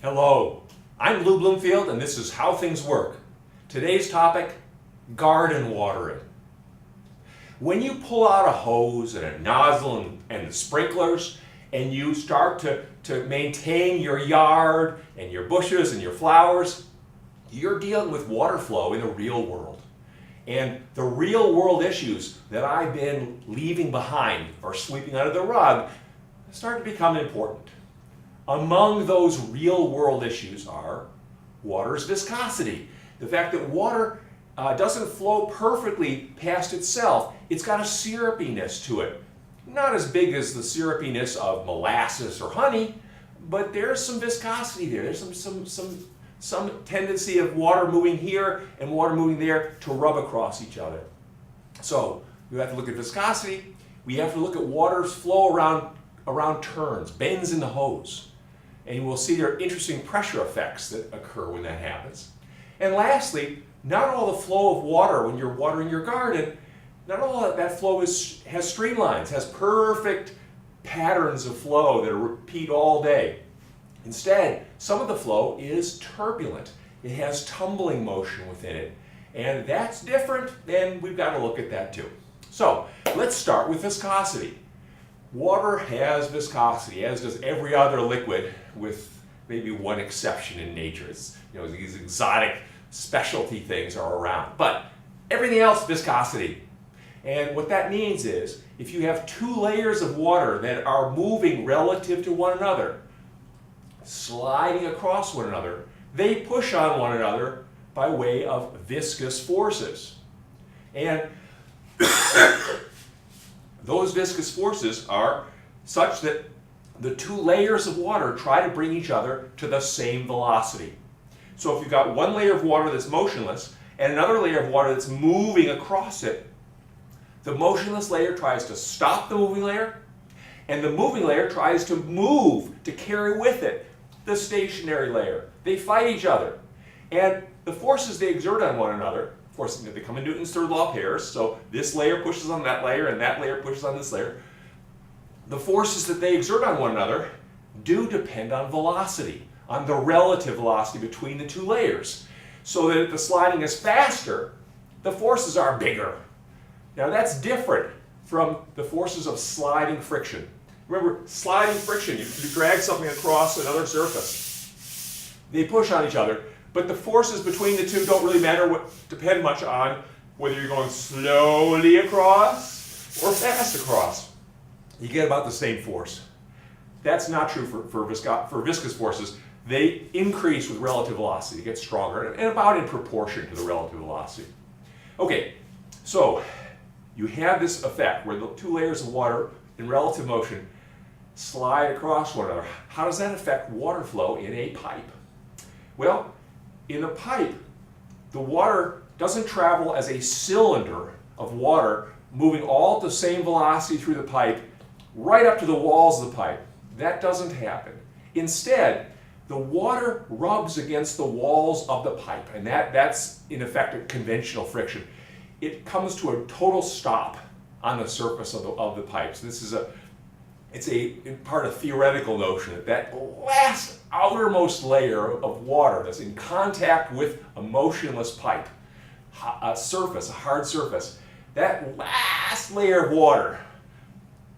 Hello, I'm Lou Bloomfield and this is How Things Work. Today's topic, garden watering. When you pull out a hose and a nozzle and the sprinklers and you start to maintain your yard and your bushes and your flowers, you're dealing with water flow in the real world. And the real world issues that I've been leaving behind or sweeping under the rug start to become important. Among those real world issues are water's viscosity. The fact that water doesn't flow perfectly past itself. It's got a syrupiness to it. Not as big as the syrupiness of molasses or honey, but there's some viscosity there. There's some tendency of water moving here and water moving there to rub across each other. So we have to look at viscosity. We have to look at water's flow around turns, bends in the hose. And we'll see there are interesting pressure effects that occur when that happens. And lastly, not all the flow of water when you're watering your garden, not all that flow has streamlines, has perfect patterns of flow that repeat all day. Instead, some of the flow is turbulent. It has tumbling motion within it. And that's different, and we've got to look at that too. So let's start with viscosity. Water has viscosity, as does every other liquid, with maybe one exception in nature. It's, these exotic specialty things are around. But everything else, viscosity. And what that means is, if you have two layers of water that are moving relative to one another, sliding across one another, they push on one another by way of viscous forces. And those viscous forces are such that the two layers of water try to bring each other to the same velocity. So if you've got one layer of water that's motionless and another layer of water that's moving across it, the motionless layer tries to stop the moving layer, and the moving layer tries to move to carry with it the stationary layer. They fight each other. And the forces they exert on one another, of course, they come in Newton's third law of pairs, so this layer pushes on that layer and that layer pushes on this layer. The forces that they exert on one another do depend on velocity, on the relative velocity between the two layers. So that if the sliding is faster, the forces are bigger. Now that's different from the forces of sliding friction. Remember, sliding friction, you drag something across another surface. They push on each other, but the forces between the two don't really depend much on whether you're going slowly across or fast across. You get about the same force. That's not true for viscous forces. They increase with relative velocity, get stronger, and about in proportion to the relative velocity. Okay, so you have this effect where the two layers of water in relative motion slide across one another. How does that affect water flow in a pipe? Well, in a pipe, the water doesn't travel as a cylinder of water moving all at the same velocity through the pipe right up to the walls of the pipe. That doesn't happen. Instead, the water rubs against the walls of the pipe, and that's in effect a conventional friction. It comes to a total stop on the surface of the pipes. It's in part a theoretical notion that last outermost layer of water that's in contact with a motionless pipe, a hard surface, that last layer of water,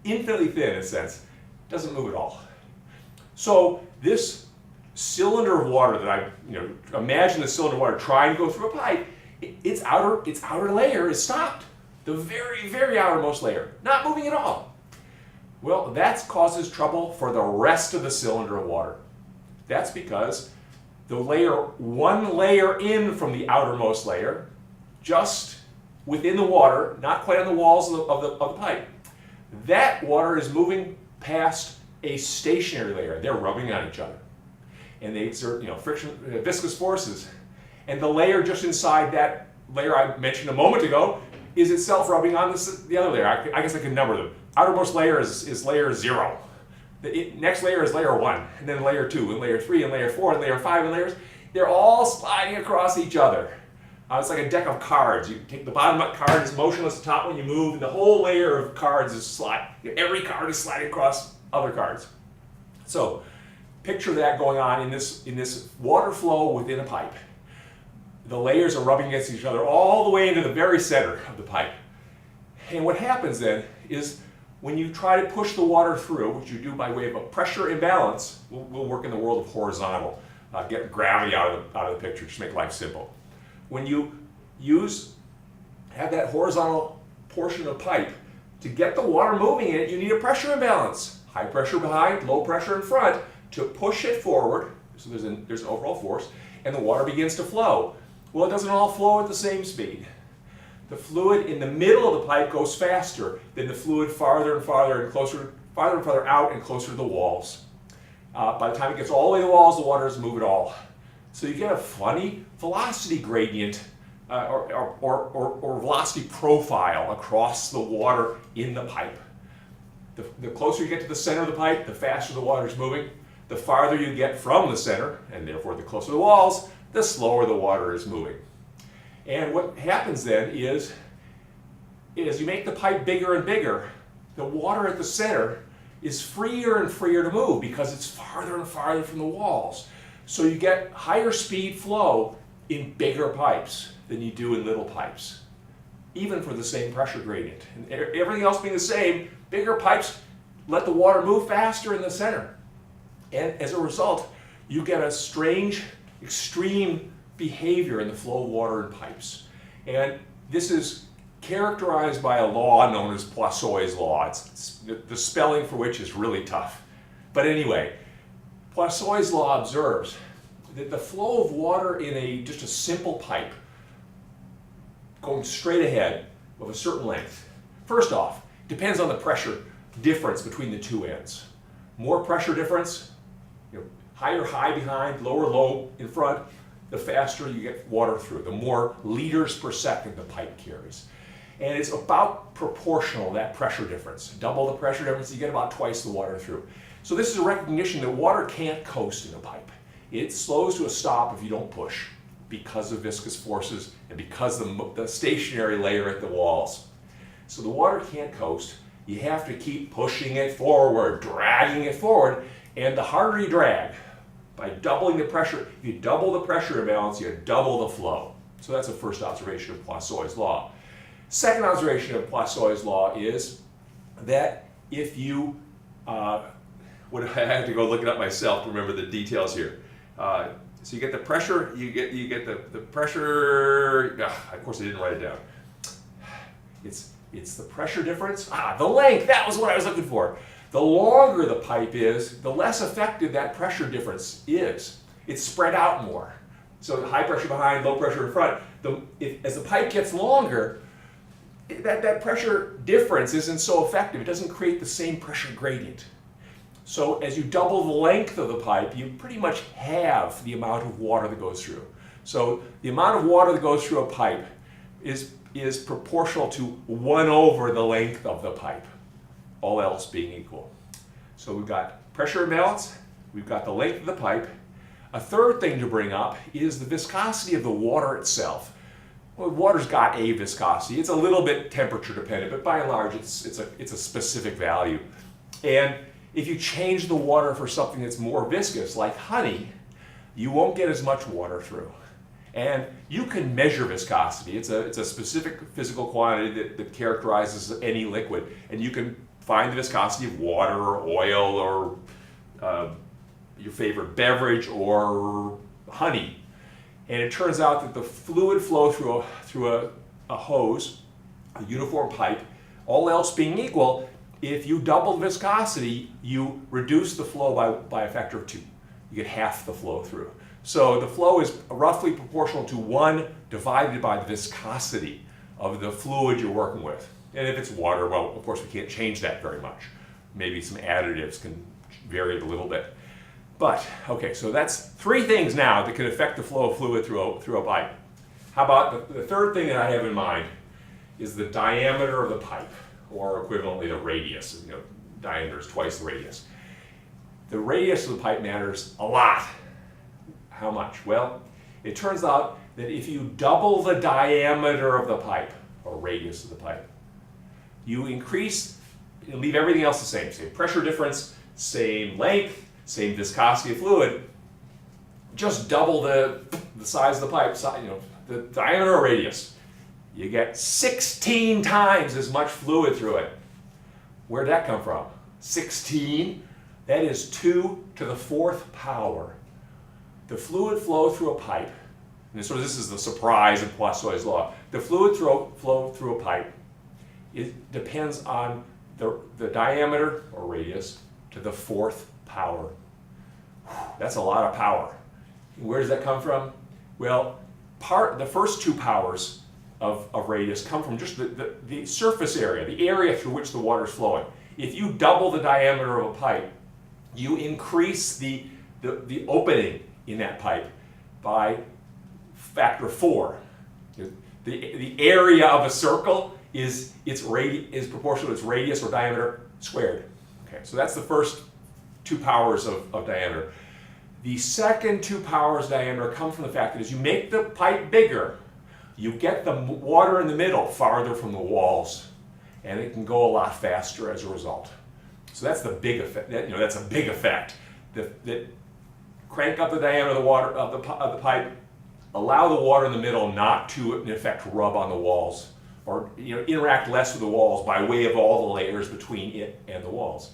infinitely thin in a sense, doesn't move at all. So this cylinder of water that imagine the cylinder of water trying to go through a pipe, its outer layer is stopped. The very, very outermost layer, not moving at all. Well, that causes trouble for the rest of the cylinder of water. That's because one layer in from the outermost layer, just within the water, not quite on the walls of the pipe, that water is moving past a stationary layer. They're rubbing on each other. And they exert friction, viscous forces. And the layer just inside that layer I mentioned a moment ago is itself rubbing on the other layer. I guess I can number them. Outermost layer is layer 0. The next layer is layer 1, and then layer 2, and layer 3, and layer 4, and layer 5, and layers. They're all sliding across each other. It's like a deck of cards. You take the bottom card is motionless, the top one you move, and the whole layer of cards is sliding. Every card is sliding across other cards. So picture that going on in this water flow within a pipe. The layers are rubbing against each other all the way into the very center of the pipe. And what happens then is when you try to push the water through, which you do by way of a pressure imbalance, we'll work in the world of horizontal, get gravity out of the picture, just make life simple. When you have that horizontal portion of pipe, to get the water moving in it, you need a pressure imbalance. High pressure behind, low pressure in front, to push it forward, so there's an overall force, and the water begins to flow. Well, it doesn't all flow at the same speed. The fluid in the middle of the pipe goes faster than the fluid farther and farther out and closer to the walls. By the time it gets all the way to the walls, the water doesn't move at all. So you get a funny velocity gradient or velocity profile across the water in the pipe. The closer you get to the center of the pipe, the faster the water is moving. The farther you get from the center, and therefore the closer to the walls, the slower the water is moving. And what happens then is as you make the pipe bigger and bigger, the water at the center is freer and freer to move because it's farther and farther from the walls. So you get higher speed flow in bigger pipes than you do in little pipes, even for the same pressure gradient. And everything else being the same, bigger pipes let the water move faster in the center. And as a result, you get a strange, extreme behavior in the flow of water in pipes. And this is characterized by a law known as Poiseuille's law. The spelling for which is really tough. But anyway, Poiseuille's law observes that the flow of water in just a simple pipe going straight ahead of a certain length, first off, depends on the pressure difference between the two ends. More pressure difference, higher high behind, lower low in front, the faster you get water through, the more liters per second the pipe carries. And it's about proportional, that pressure difference. Double the pressure difference, you get about twice the water through. So this is a recognition that water can't coast in a pipe. It slows to a stop if you don't push because of viscous forces and because of the stationary layer at the walls. So the water can't coast. You have to keep pushing it forward, dragging it forward, and the harder you drag, by doubling the pressure, if you double the pressure imbalance, you double the flow. So that's the first observation of Poiseuille's law. Second observation of Poiseuille's law is that if you, I had to go look it up myself to remember the details here. So you get the pressure, you get the pressure, of course I didn't write it down. It's the pressure difference, the length, that was what I was looking for. The longer the pipe is, the less effective that pressure difference is. It's spread out more. So high pressure behind, low pressure in front. As the pipe gets longer, that pressure difference isn't so effective. It doesn't create the same pressure gradient. So as you double the length of the pipe, you pretty much halve the amount of water that goes through. So the amount of water that goes through a pipe is proportional to 1 over the length of the pipe, all else being equal. So we've got pressure imbalance, we've got the length of the pipe. A third thing to bring up is the viscosity of the water itself. Well, water's got a viscosity. It's a little bit temperature dependent, but by and large it's a specific value. And if you change the water for something that's more viscous, like honey, you won't get as much water through. And you can measure viscosity. It's a specific physical quantity that characterizes any liquid. And you can find the viscosity of water or oil or your favorite beverage or honey. And it turns out that the fluid flow through a hose, a uniform pipe, all else being equal, if you double the viscosity, you reduce the flow by a factor of 2. You get half the flow through. So the flow is roughly proportional to 1 divided by the viscosity of the fluid you're working with. And if it's water, well, of course we can't change that very much. Maybe some additives can vary it a little bit. But, okay, so that's 3 things now that can affect the flow of fluid through a pipe. How about the third thing that I have in mind is the diameter of the pipe, or equivalently the radius. Diameter is twice the radius. The radius of the pipe matters a lot. How much? Well, it turns out that if you double the diameter of the pipe, or radius of the pipe, you leave everything else the same. Same pressure difference, same length, same viscosity of fluid, just double the size of the pipe, the diameter or radius. You get 16 times as much fluid through it. Where'd that come from? 16? That is 2 to the 4th power. The fluid flow through a pipe, and so this is the surprise of Poiseuille's law. The fluid flow through a pipe, it depends on the diameter or radius to the 4th power. That's a lot of power. Where does that come from? Well, the first 2 powers of radius come from just the surface area, the area through which the water is flowing. If you double the diameter of a pipe, you increase the opening in that pipe by factor 4. The area of a circle is proportional to its radius or diameter squared. Okay, so that's the first 2 powers of diameter. The second 2 powers diameter come from the fact that as you make the pipe bigger, you get the water in the middle farther from the walls, and it can go a lot faster as a result. So that's the big effect. That's a big effect. That crank up the diameter of the water of the pipe, allow the water in the middle not to, in effect, rub on the walls, or interact less with the walls by way of all the layers between it and the walls.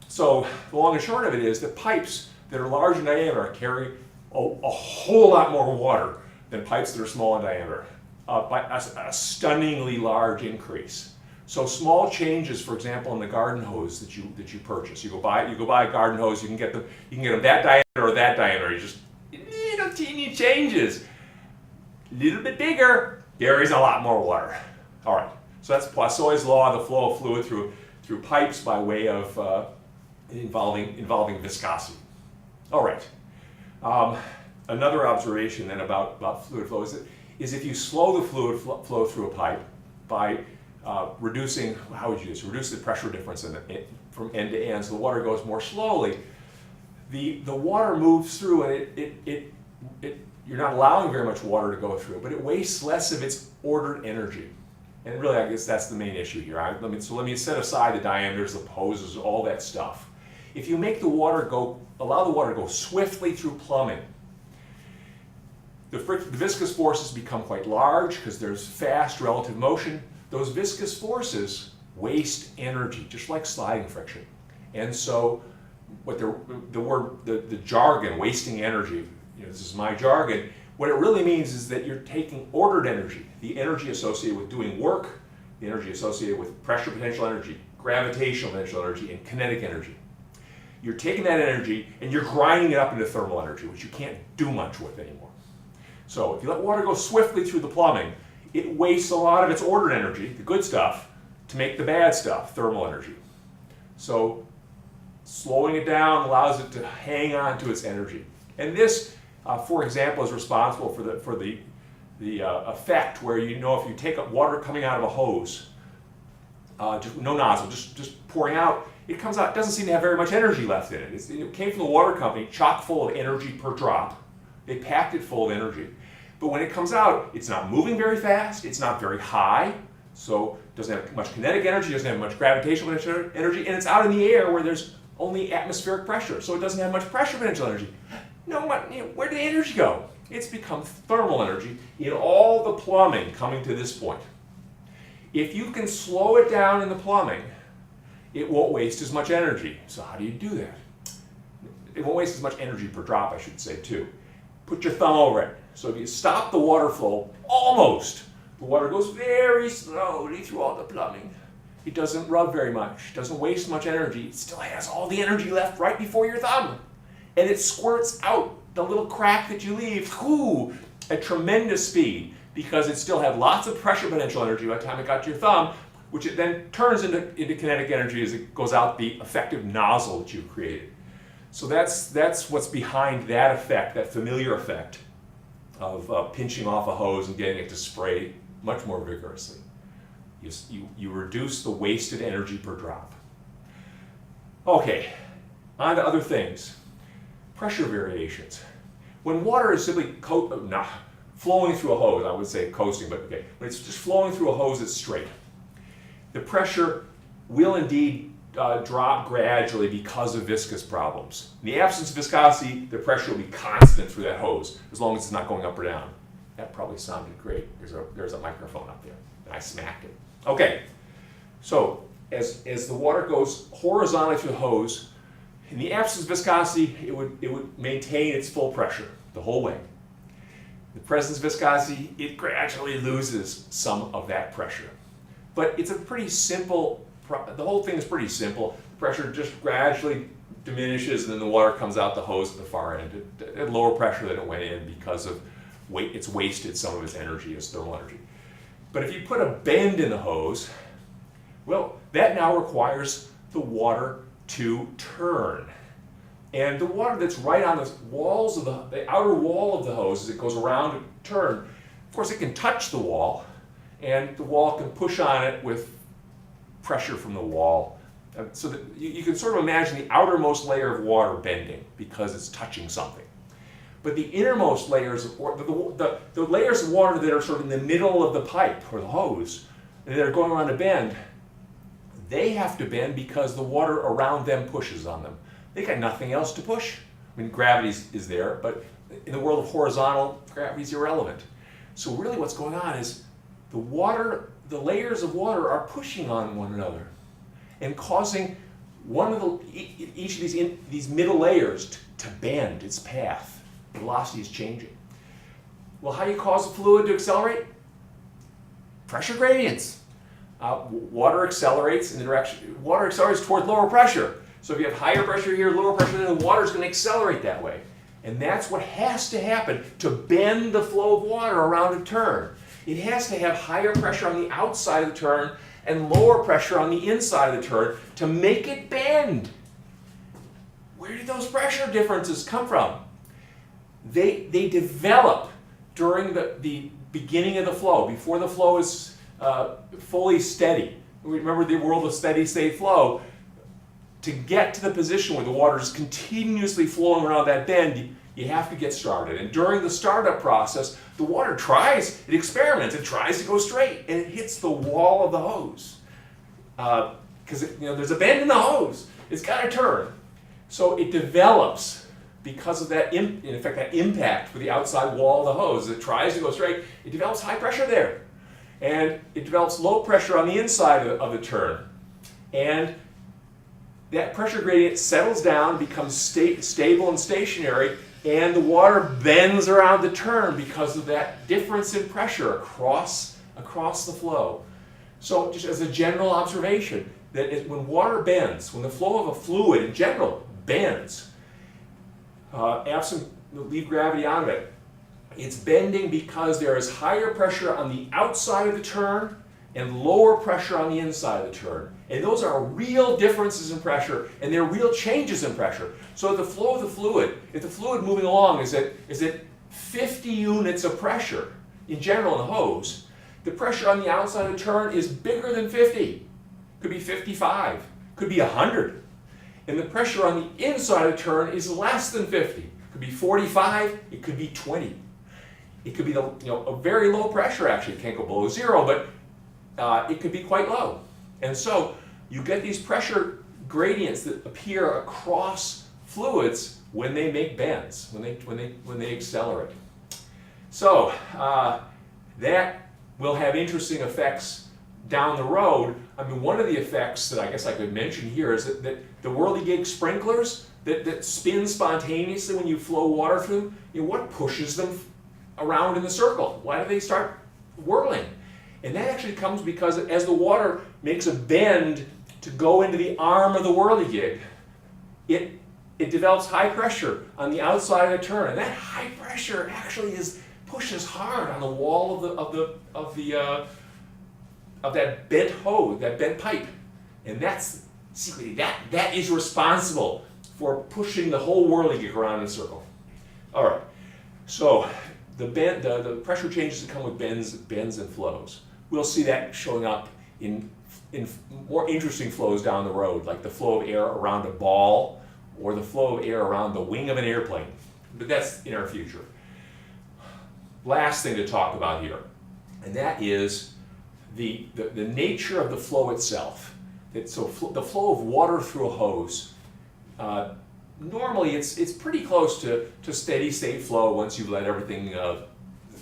So the long and short of it is that pipes that are large in diameter carry a whole lot more water than pipes that are small in diameter, by a stunningly large increase. So small changes, for example, in the garden hose that you purchase, you go buy a garden hose, you can get them that diameter or that diameter. You just little teeny changes, a little bit bigger, carries a lot more water. All right, so that's Poiseuille's law, the flow of fluid through pipes by way of involving viscosity. All right. Another observation then about fluid flow is if you slow the fluid flow through a pipe by reducing, how would you do this? Reduce the pressure difference from end to end, so the water goes more slowly. The water moves through, and you're not allowing very much water to go through, but it wastes less of its ordered energy. And really, I guess that's the main issue here. Let me set aside the diameters, the hoses, all that stuff. If you make allow the water to go swiftly through plumbing, the viscous forces become quite large because there's fast relative motion. Those viscous forces waste energy, just like sliding friction. And so what the jargon, wasting energy, this is my jargon, what it really means is that you're taking ordered energy, the energy associated with doing work, the energy associated with pressure potential energy, gravitational potential energy, and kinetic energy. You're taking that energy and you're grinding it up into thermal energy, which you can't do much with anymore. So if you let water go swiftly through the plumbing, it wastes a lot of its ordered energy, the good stuff, to make the bad stuff, thermal energy. So slowing it down allows it to hang on to its energy. And this, for example, is responsible for the effect where if you take up water coming out of a hose, no nozzle, just pouring out, it comes out, it doesn't seem to have very much energy left in it. It came from the water company, chock full of energy per drop. They packed it full of energy. But when it comes out, it's not moving very fast, it's not very high, so it doesn't have much kinetic energy, doesn't have much gravitational energy, and it's out in the air where there's only atmospheric pressure, so it doesn't have much pressure potential energy. Where did the energy go? It's become thermal energy in all the plumbing coming to this point. If you can slow it down in the plumbing, it won't waste as much energy. So how do you do that? It won't waste as much energy per drop, I should say, too. Put your thumb over it. So if you stop the water flow, almost, the water goes very slowly through all the plumbing. It doesn't rub very much, doesn't waste much energy. It still has all the energy left right before your thumb. And it squirts out the little crack that you leave, at tremendous speed, because it still had lots of pressure potential energy by the time it got to your thumb, which it then turns into kinetic energy as it goes out the effective nozzle that you've created. So that's what's behind that effect, that familiar effect of pinching off a hose and getting it to spray much more vigorously. You reduce the wasted energy per drop. Okay, on to other things. Pressure variations. When water is simply flowing through a hose, I would say coasting, but okay, when it's just flowing through a hose that's straight, the pressure will indeed drop gradually because of viscous problems. In the absence of viscosity, the pressure will be constant through that hose, as long as it's not going up or down. That probably sounded great. There's a microphone up there, and I smacked it. Okay, so as the water goes horizontally through the hose, in the absence of viscosity, it would maintain its full pressure the whole way. In the presence of viscosity, it gradually loses some of that pressure. But it's a pretty simple, the whole thing is pretty simple. The pressure just gradually diminishes, and then the water comes out the hose at the far end at lower pressure than it went in because of it's wasted some of its energy, its thermal energy. But if you put a bend in the hose, well, that now requires the water to turn. And the water that's right on the walls of the outer wall of the hose, as it goes around and turn, of course it can touch the wall, and the wall can push on it with pressure from the wall. So that you can sort of imagine the outermost layer of water bending because it's touching something. But the innermost layers of water, the layers of water that are sort of in the middle of the pipe or the hose, and that are going around a bend, they have to bend because the water around them pushes on them. They got nothing else to push. I mean, gravity is there, but in the world of horizontal, gravity is irrelevant. So really what's going on is the layers of water are pushing on one another and causing each of these middle layers to bend its path. Velocity is changing. Well, how do you cause a fluid to accelerate? Pressure gradients. Water accelerates in the direction, water accelerates toward lower pressure. So if you have higher pressure here, lower pressure, then the water is going to accelerate that way. And that's what has to happen to bend the flow of water around a turn. It has to have higher pressure on the outside of the turn and lower pressure on the inside of the turn to make it bend. Where did those pressure differences come from? They develop during the beginning of the flow, before the flow is fully steady. Remember the world of steady state flow. To get to the position where the water is continuously flowing around that bend, you have to get started. And during the startup process, the water it experiments, it tries to go straight, and it hits the wall of the hose. Because there's a bend in the hose. It's got to turn. So it develops, because of that, in effect, that impact for the outside wall of the hose. It tries to go straight. It develops high pressure there. And it develops low pressure on the inside of the turn. And that pressure gradient settles down, becomes stable and stationary, and the water bends around the turn because of that difference in pressure across the flow. So just as a general observation, that when water bends, when the flow of a fluid in general bends, leave gravity out of it, it's bending because there is higher pressure on the outside of the turn and lower pressure on the inside of the turn. And those are real differences in pressure, and they're real changes in pressure. So the flow of the fluid, if the fluid moving along is at 50 units of pressure in general in the hose, the pressure on the outside of the turn is bigger than 50. Could be 55, could be 100. And the pressure on the inside of the turn is less than 50. Could be 45, it could be 20. It could be a very low pressure, actually. It can't go below zero, but it could be quite low. And so you get these pressure gradients that appear across fluids when they make bends, when they accelerate. So that will have interesting effects down the road. I mean, one of the effects that I guess I could mention here is that the whirligig sprinklers that spin spontaneously when you flow water through them, what pushes them around in the circle? Why do they start whirling? And that actually comes because as the water makes a bend to go into the arm of the whirligig, it develops high pressure on the outside of the turn, and that high pressure actually pushes hard on the wall of that bent hose, that bent pipe, and that's secretly that is responsible for pushing the whole whirligig around in a circle. All right, so the pressure changes that come with bends and flows. We'll see that showing up in more interesting flows down the road, like the flow of air around a ball or the flow of air around the wing of an airplane. But that's in our future. Last thing to talk about here, and that is the nature of the flow itself. the flow of water through a hose, normally it's pretty close to steady state flow once you've let everything,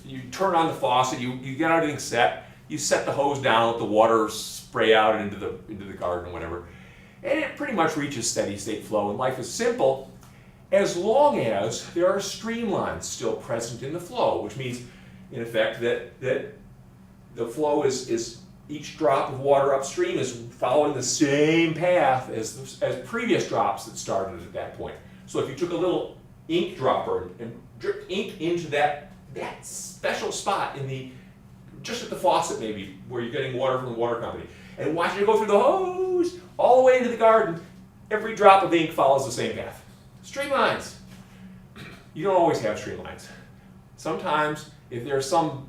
you turn on the faucet, you get everything set, you set the hose down, let the water spray out into the garden or whatever, and it pretty much reaches steady state flow, and life is simple as long as there are streamlines still present in the flow, which means, in effect, that the flow is each drop of water upstream is following the same path as previous drops that started at that point. So if you took a little ink dropper and dripped ink into that special spot just at the faucet maybe, where you're getting water from the water company, and watch it go through the hose all the way into the garden, every drop of ink follows the same path. Streamlines. You don't always have streamlines. Sometimes, if there's some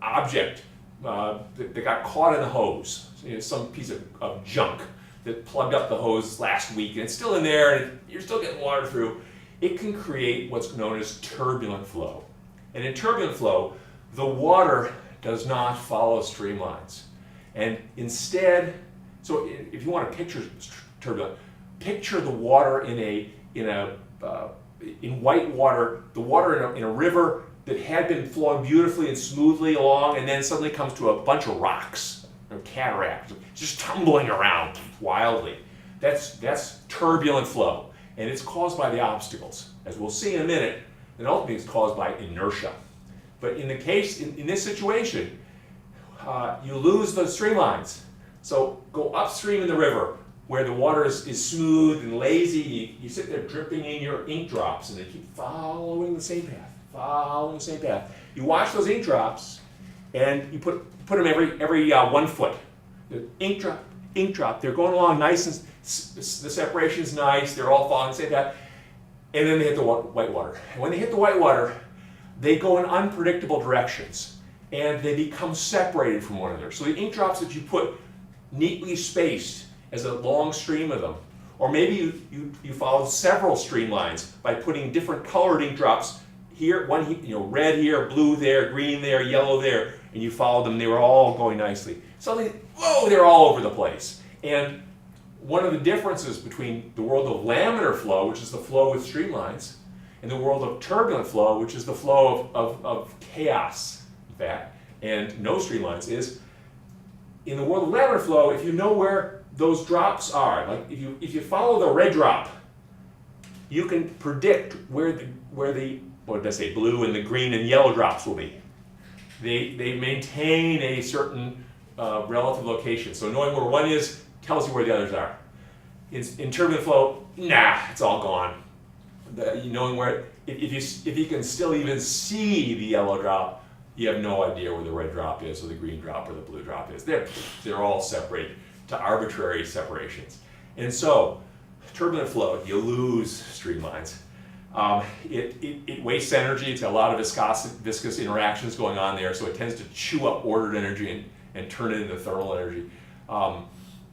object that got caught in the hose, some piece of junk that plugged up the hose last week and it's still in there and you're still getting water through, it can create what's known as turbulent flow. And in turbulent flow, the water does not follow streamlines. And instead, so if you want to picture turbulent, picture the water in white water, the water in a river that had been flowing beautifully and smoothly along, and then suddenly comes to a bunch of rocks, or cataracts, just tumbling around wildly. That's turbulent flow, and it's caused by the obstacles. As we'll see in a minute, and ultimately it's caused by inertia. But in this situation, you lose the streamlines. So go upstream in the river, where the water is smooth and lazy. You sit there dripping in your ink drops, and they keep following the same path. You watch those ink drops, and you put them every 1 foot. The ink drop. They're going along nice, and the separation's nice. They're all following the same path, and then they hit the white water. And when they hit the white water, they go in unpredictable directions, and they become separated from one another. So the ink drops that you put neatly spaced as a long stream of them, or maybe you follow several streamlines by putting different colored ink drops here, red here, blue there, green there, yellow there, and you follow them. They were all going nicely. Suddenly, whoa, they're all over the place. And one of the differences between the world of laminar flow, which is the flow with streamlines, and the world of turbulent flow, which is the flow of chaos, in fact, and no streamlines, is in the world of laminar flow, if you know where those drops are, like if you follow the red drop, you can predict where the what did I say, blue and the green and yellow drops will be. They maintain a certain relative location. So knowing where one is tells you where the others are. In turbulent flow, nah, it's all gone. Knowing where, if you can still even see the yellow drop, you have no idea where the red drop is, or the green drop, or the blue drop is. They're all separated to arbitrary separations. And so, turbulent flow, you lose streamlines. It wastes energy. It's got a lot of viscous interactions going on there, so it tends to chew up ordered energy and turn it into thermal energy.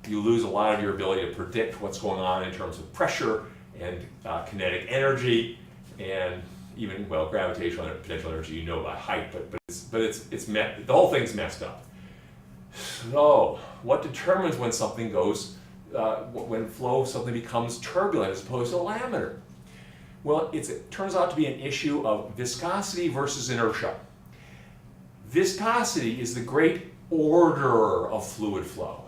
You lose a lot of your ability to predict what's going on in terms of pressure and kinetic energy, and even, well, gravitational and potential energy, you know by height, but the whole thing's messed up. So, what determines when something goes, when flow suddenly becomes turbulent as opposed to laminar? Well, it turns out to be an issue of viscosity versus inertia. Viscosity is the great orderer of fluid flow.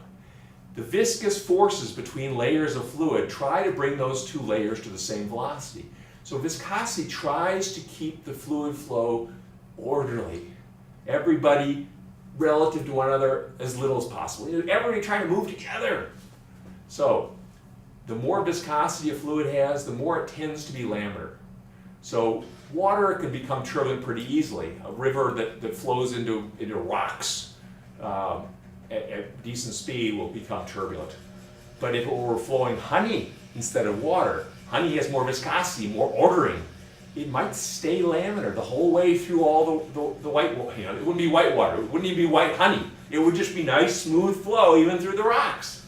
The viscous forces between layers of fluid try to bring those two layers to the same velocity. So viscosity tries to keep the fluid flow orderly. Everybody relative to one another as little as possible. Everybody trying to move together. So the more viscosity a fluid has, the more it tends to be laminar. So water can become turbulent pretty easily. A river that flows into rocks at decent speed will become turbulent. But if it were flowing honey instead of water, honey has more viscosity, more ordering. It might stay laminar the whole way through all the white water. It wouldn't be white water. It wouldn't even be white honey. It would just be nice, smooth flow even through the rocks.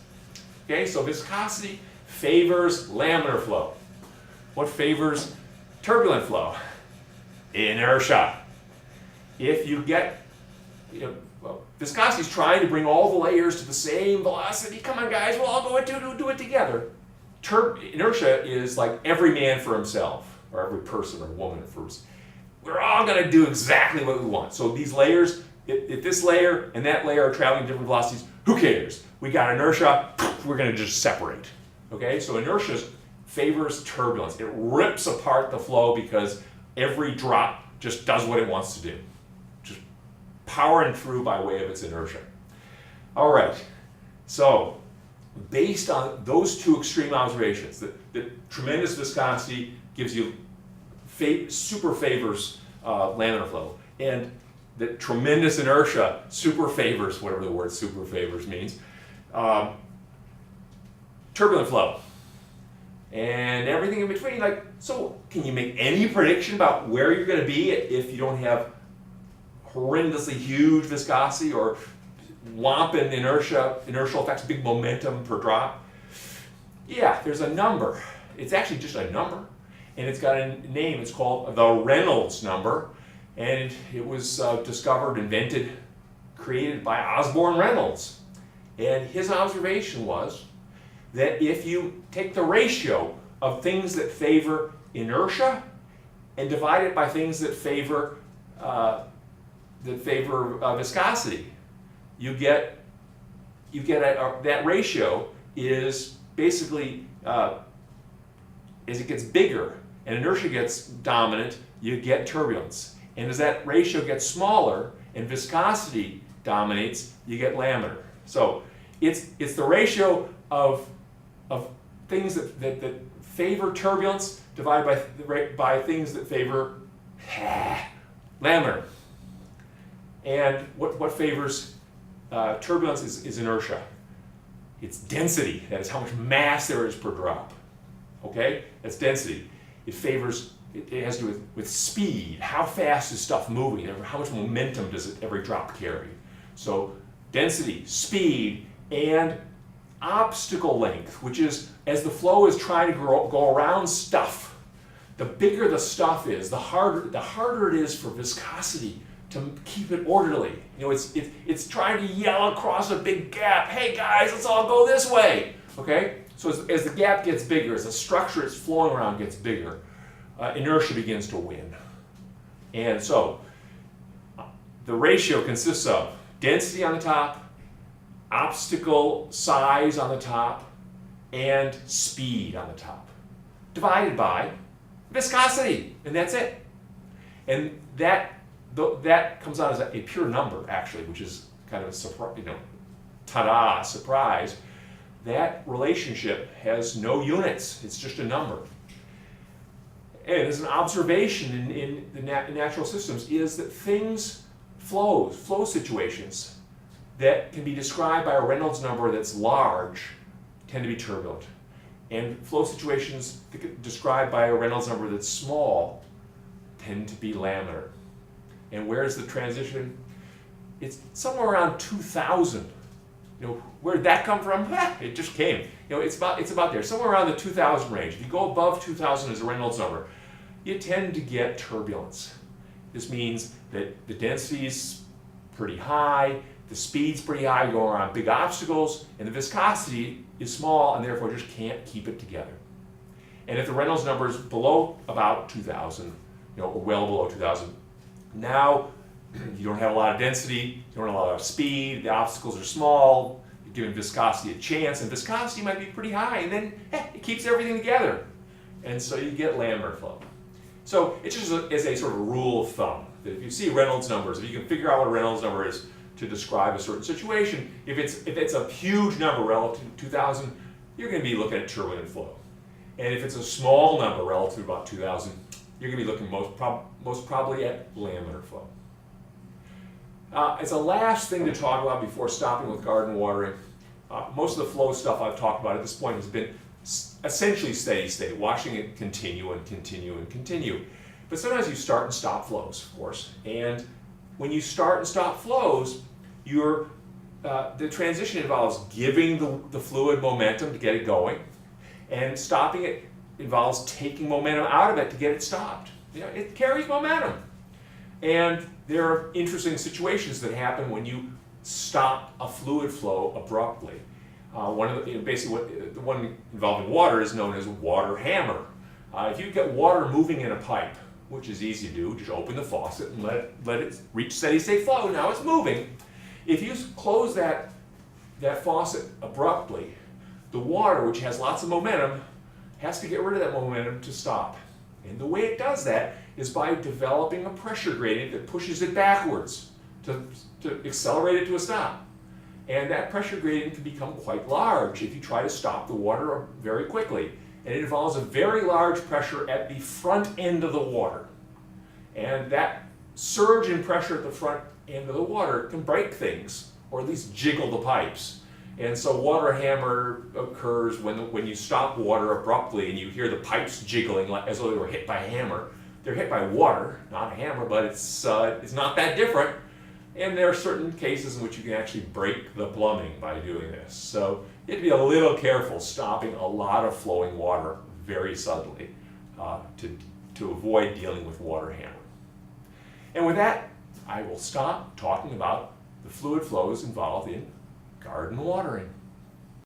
Okay, so viscosity favors laminar flow. What favors turbulent flow? Inertia. If you get Well, viscosity is trying to bring all the layers to the same velocity. Come on, guys, we'll all do it together. Inertia is like every man for himself, or every person or woman for himself. We're all going to do exactly what we want. So these layers, if this layer and that layer are traveling different velocities, who cares? We got inertia, we're going to just separate. Okay, so inertia favors turbulence. It rips apart the flow because every drop just does what it wants to do. Just powering through by way of its inertia. All right, so based on those two extreme observations, that tremendous viscosity gives you super favors laminar flow, and that tremendous inertia super favors, whatever the word super favors means, turbulent flow. And everything in between, like, so can you make any prediction about where you're going to be if you don't have horrendously huge viscosity or whomping inertial effects, big momentum per drop? Yeah, there's a number. It's actually just a number. And it's got a name. It's called the Reynolds number. And it was discovered, invented, created by Osborne Reynolds. And his observation was that if you take the ratio of things that favor inertia and divide it by things that favor viscosity, you get that ratio is basically as it gets bigger and inertia gets dominant, you get turbulence. And as that ratio gets smaller and viscosity dominates, you get laminar. So it's the ratio of things that favor turbulence divided by things that favor laminar. And what favors turbulence is inertia. It's density. That is how much mass there is per drop. Okay? That's density. It has to do with speed. How fast is stuff moving? How much momentum does every drop carry? So density, speed, and obstacle length, which is as the flow is trying to go around stuff. The bigger the stuff is, the harder it is for viscosity to keep it orderly. You know, it's trying to yell across a big gap. Hey guys, let's all go this way. Okay? So as the gap gets bigger, as the structure it's flowing around gets bigger, inertia begins to win. And so the ratio consists of density on the top, obstacle size on the top, and speed on the top, divided by viscosity, and that's it. And that comes out as a pure number, actually, which is kind of a surprise, ta-da, surprise. That relationship has no units. It's just a number. And as an observation in the natural systems is that flow situations that can be described by a Reynolds number that's large tend to be turbulent. And flow situations described by a Reynolds number that's small tend to be laminar. And where's the transition? It's somewhere around 2000. Where'd that come from? It just came. It's about there, somewhere around the 2000 range. If you go above 2000 as a Reynolds number, you tend to get turbulence. This means that the density is pretty high, the speed's pretty high, you go around big obstacles, and the viscosity is small and therefore just can't keep it together. And if the Reynolds number is below about 2000, or well below 2000, now you don't have a lot of density, you don't have a lot of speed, the obstacles are small, you're giving viscosity a chance, and viscosity might be pretty high, and then it keeps everything together. And so you get laminar flow. So it's just as a sort of rule of thumb, that if you see Reynolds numbers, if you can figure out what a Reynolds number is to describe a certain situation, if it's a huge number relative to 2000, you're going to be looking at turbulent flow. And if it's a small number relative to about 2000, you're going to be looking most probably at laminar flow. As a last thing to talk about before stopping with garden watering, most of the flow stuff I've talked about at this point has been essentially steady state, watching it continue and continue and continue. But sometimes you start and stop flows, of course. And when you start and stop flows, the transition involves giving the fluid momentum to get it going, and stopping it involves taking momentum out of it to get it stopped. It carries momentum. And there are interesting situations that happen when you stop a fluid flow abruptly. The one involving water is known as water hammer. If you get water moving in a pipe, which is easy to do, just open the faucet and let it reach steady state flow. Now it's moving. If you close that faucet abruptly, the water, which has lots of momentum, has to get rid of that momentum to stop. And the way it does that is by developing a pressure gradient that pushes it backwards to accelerate it to a stop. And that pressure gradient can become quite large if you try to stop the water very quickly. And it involves a very large pressure at the front end of the water. And that surge in pressure at the front end of the water can break things, or at least jiggle the pipes. And so water hammer occurs when you stop water abruptly and you hear the pipes jiggling as though they were hit by a hammer. They're hit by water, not a hammer, but it's not that different. And there are certain cases in which you can actually break the plumbing by doing this. So you have to be a little careful stopping a lot of flowing water very suddenly to avoid dealing with water hammer. And with that, I will stop talking about the fluid flows involved in garden watering.